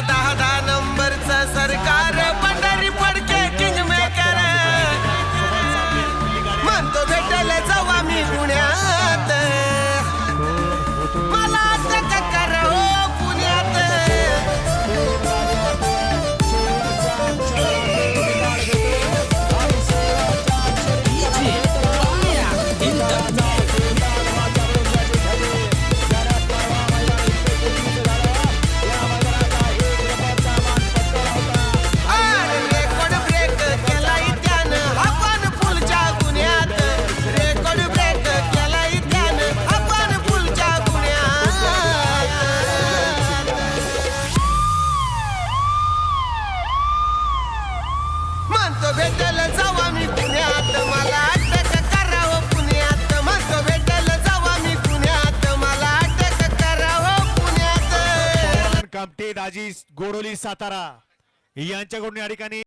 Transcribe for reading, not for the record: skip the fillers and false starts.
10 नंबरचं सरकार पंढरी फडके किंगमेकर म्हणतो भेटेल जाऊ आम्ही पुण्यात मला अटक कर हो पुण्यात भेटेल जाऊ आम्ही पुण्यात मला अटक करावं पुण्यात म्हणतो भेटेल जाऊ आम्ही पुण्यात मला अटक करावं पुण्यात कामटे दाजी गोडोली सातारा यांच्याकडून या ठिकाणी